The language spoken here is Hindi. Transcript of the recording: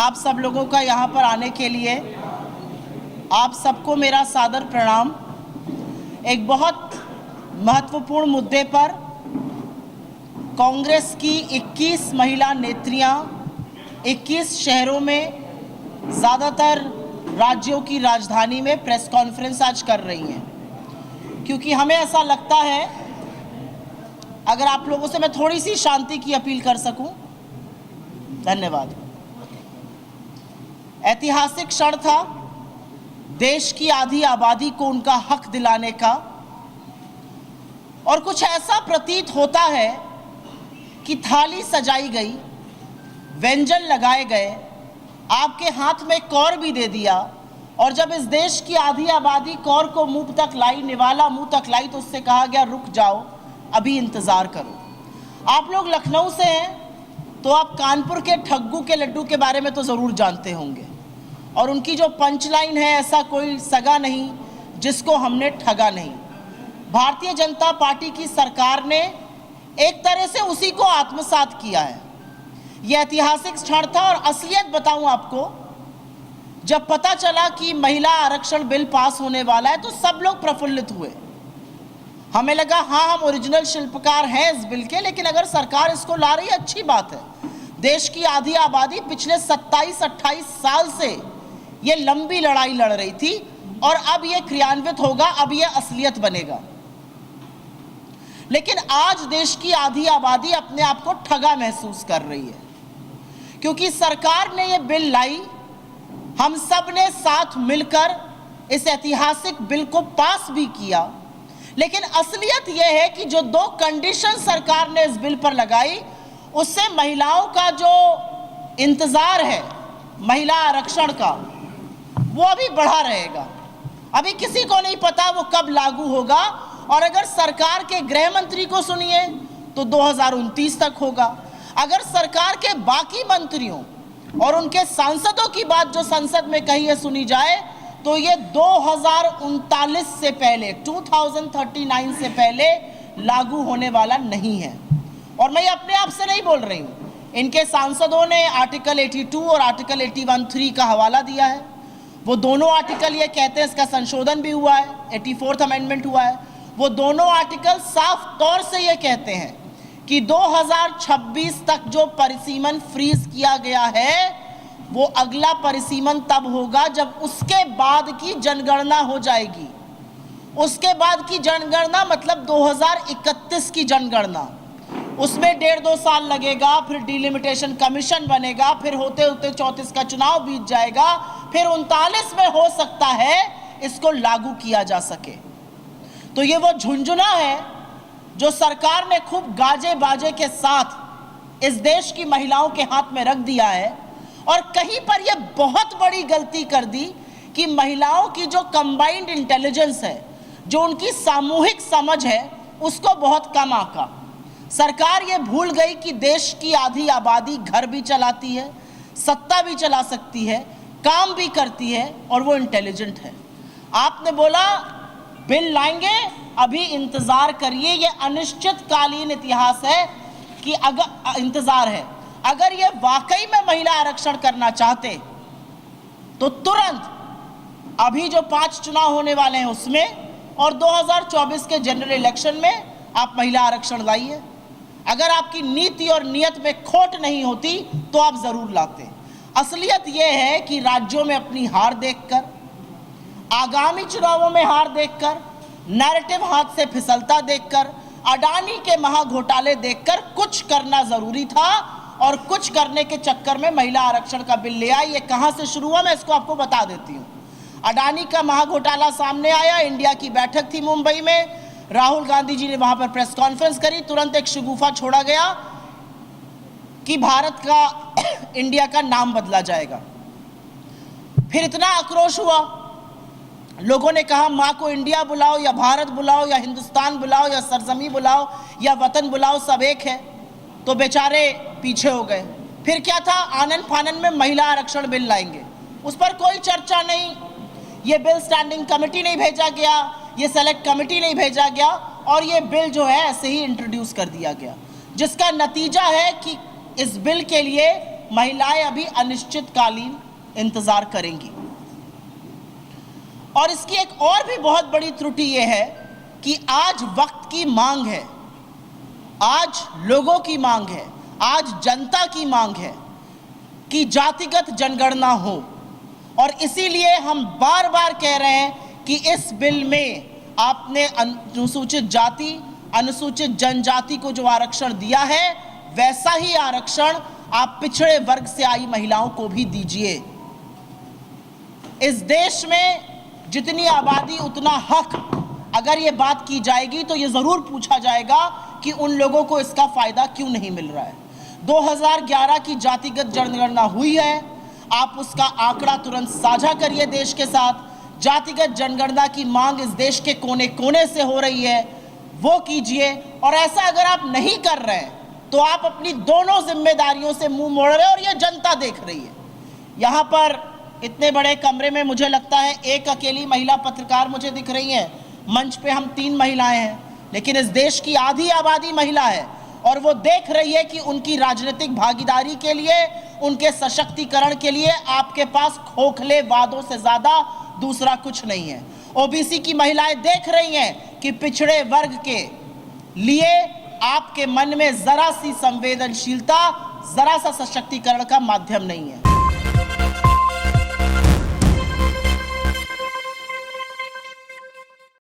आप सब लोगों का यहाँ पर आने के लिए आप सबको मेरा सादर प्रणाम। एक बहुत महत्वपूर्ण मुद्दे पर कांग्रेस की 21 महिला नेत्रियां 21 शहरों में, ज़्यादातर राज्यों की राजधानी में प्रेस कॉन्फ्रेंस आज कर रही हैं, क्योंकि हमें ऐसा लगता है, अगर आप लोगों से मैं थोड़ी सी शांति की अपील कर सकूं। धन्यवाद। ऐतिहासिक क्षण था देश की आधी आबादी को उनका हक दिलाने का, और कुछ ऐसा प्रतीत होता है कि थाली सजाई गई, व्यंजन लगाए गए, आपके हाथ में कौर भी दे दिया, और जब इस देश की आधी आबादी कौर को मुंह तक लाई, निवाला मुंह तक लाई, तो उससे कहा गया रुक जाओ, अभी इंतजार करो। आप लोग लखनऊ से हैं तो आप कानपुर के ठग्गू के लड्डू के बारे में तो ज़रूर जानते होंगे, और उनकी जो पंचलाइन है, ऐसा कोई सगा नहीं जिसको हमने ठगा नहीं। भारतीय जनता पार्टी की सरकार ने एक तरह से उसी को आत्मसात किया है। यह ऐतिहासिक क्षण था, और असलियत बताऊं आपको, जब पता चला कि महिला आरक्षण बिल पास होने वाला है तो सब लोग प्रफुल्लित हुए। हमें लगा हाँ, हम ओरिजिनल शिल्पकार हैं इस बिल के, लेकिन अगर सरकार इसको ला रही है अच्छी बात है। देश की आधी आबादी पिछले 27-28 साल से ये लंबी लड़ाई लड़ रही थी, और अब ये क्रियान्वित होगा, अब ये असलियत बनेगा। लेकिन आज देश की आधी आबादी अपने आप को ठगा महसूस कर रही है, क्योंकि सरकार ने ये बिल लाई, हम सब ने साथ मिलकर इस ऐतिहासिक बिल को पास भी किया, लेकिन असलियत यह है कि जो 2 कंडीशन सरकार ने इस बिल पर लगाई, उससे महिलाओं का जो इंतजार है महिला आरक्षण का, वो अभी बढ़ा रहेगा। अभी किसी को नहीं पता वो कब लागू होगा, और अगर सरकार के गृह मंत्री को सुनिए तो 2029 तक होगा। अगर सरकार के बाकी मंत्रियों और उनके सांसदों की बात जो संसद में कही है सुनी जाए, तो ये 2039 से पहले, 2039 से पहले लागू होने वाला नहीं है। और मैं अपने आप से नहीं बोल रही हूँ, इनके सांसदों ने आर्टिकल 82 और आर्टिकल 81(3) का हवाला दिया है। वो दोनों आर्टिकल ये कहते हैं, इसका संशोधन भी हुआ है, 84th अमेंडमेंट हुआ है। वो दोनों आर्टिकल साफ तौर से ये कहते हैं कि 2026 तक जो परिसीमन फ्रीज किया गया है, वो अगला परिसीमन तब होगा जब उसके बाद की जनगणना हो जाएगी। उसके बाद की जनगणना मतलब 2031 की जनगणना, उसमें 1.5-2 साल लगेगा, फिर डिलिमिटेशन कमीशन बनेगा, फिर होते होते 34 का चुनाव बीत जाएगा, फिर 39 में हो सकता है इसको लागू किया जा सके। तो ये वो झुंझुना है जो सरकार ने खूब गाजे बाजे के साथ इस देश की महिलाओं के हाथ में रख दिया है, और कहीं पर यह बहुत बड़ी गलती कर दी कि महिलाओं की जो कंबाइंड इंटेलिजेंस है, जो उनकी सामूहिक समझ है, उसको बहुत कम आंका। सरकार ये भूल गई कि देश की आधी आबादी घर भी चलाती है, सत्ता भी चला सकती है, काम भी करती है, और वो इंटेलिजेंट है। आपने बोला बिल लाएंगे, अभी इंतजार करिए, ये अनिश्चितकालीन इतिहास है कि अगर इंतजार है, अगर ये वाकई में महिला आरक्षण करना चाहते तो तुरंत अभी जो 5 चुनाव होने वाले हैं उसमें, और 2024 के जनरल इलेक्शन में आप महिला आरक्षण लाइए। अगर आपकी नीति और नियत में खोट नहीं होती तो आप जरूर लाते। असलियत यह है कि राज्यों में अपनी हार देखकर, आगामी चुनावों में हार देखकर, नैरेटिव हाथ से फिसलता देखकर, अडानी के महाघोटाले देखकर कुछ करना जरूरी था, और कुछ करने के चक्कर में महिला आरक्षण का बिल ले आई। ये कहां से शुरू हुआ मैं इसको आपको बता देती हूं। अडानी का महाघोटाला सामने आया, इंडिया की बैठक थी मुंबई में, राहुल गांधी जी ने वहां पर प्रेस कॉन्फ्रेंस करी, तुरंत एक शगुफा छोड़ा गया कि भारत का इंडिया का नाम बदला जाएगा। फिर इतना आक्रोश हुआ, लोगों ने कहा माँ को इंडिया बुलाओ, या भारत बुलाओ, या हिंदुस्तान बुलाओ, या सरजमी बुलाओ, या वतन बुलाओ, सब एक है। तो बेचारे पीछे हो गए। फिर क्या था, आनन फानन में महिला आरक्षण बिल लाएंगे, उस पर कोई चर्चा नहीं, ये बिल स्टैंडिंग कमेटी नहीं भेजा गया, ये सेलेक्ट कमेटी नहीं भेजा गया, और ये बिल जो है ऐसे ही इंट्रोड्यूस कर दिया गया, जिसका नतीजा है कि इस बिल के लिए महिलाएं अभी अनिश्चितकालीन इंतजार करेंगी। और इसकी एक और भी बहुत बड़ी त्रुटि यह है कि आज वक्त की मांग है, आज लोगों की मांग है, आज जनता की मांग है कि जातिगत जनगणना हो। और इसीलिए हम बार बार कह रहे हैं कि इस बिल में आपने अनुसूचित जाति, अनुसूचित जनजाति को जो आरक्षण दिया है, वैसा ही आरक्षण आप पिछड़े वर्ग से आई महिलाओं को भी दीजिए। इस देश में जितनी आबादी उतना हक, अगर ये बात की जाएगी तो ये जरूर पूछा जाएगा कि उन लोगों को इसका फायदा क्यों नहीं मिल रहा है। 2011 की जातिगत जनगणना हुई है, आप उसका आंकड़ा तुरंत साझा करिए देश के साथ। जातिगत जनगणना की मांग इस देश के कोने कोने से हो रही है, वो कीजिए। और ऐसा अगर आप नहीं कर रहे हैं तो आप अपनी दोनों जिम्मेदारियों से मुंह मोड़ रहे हैं और ये जनता देख रही है। यहां पर इतने बड़े कमरे में मुझे लगता है एक अकेली महिला पत्रकार मुझे दिख रही है। मंच पे हम 3 महिलाएं हैं, लेकिन इस देश की आधी आबादी महिला है और वो देख रही है कि उनकी राजनीतिक भागीदारी के लिए, उनके सशक्तिकरण के लिए आपके पास खोखले वादों से ज्यादा दूसरा कुछ नहीं है। ओबीसी की महिलाएं देख रही हैं कि पिछड़े वर्ग के लिए आपके मन में जरा सी संवेदनशीलता, जरा सा सशक्तिकरण का माध्यम नहीं है।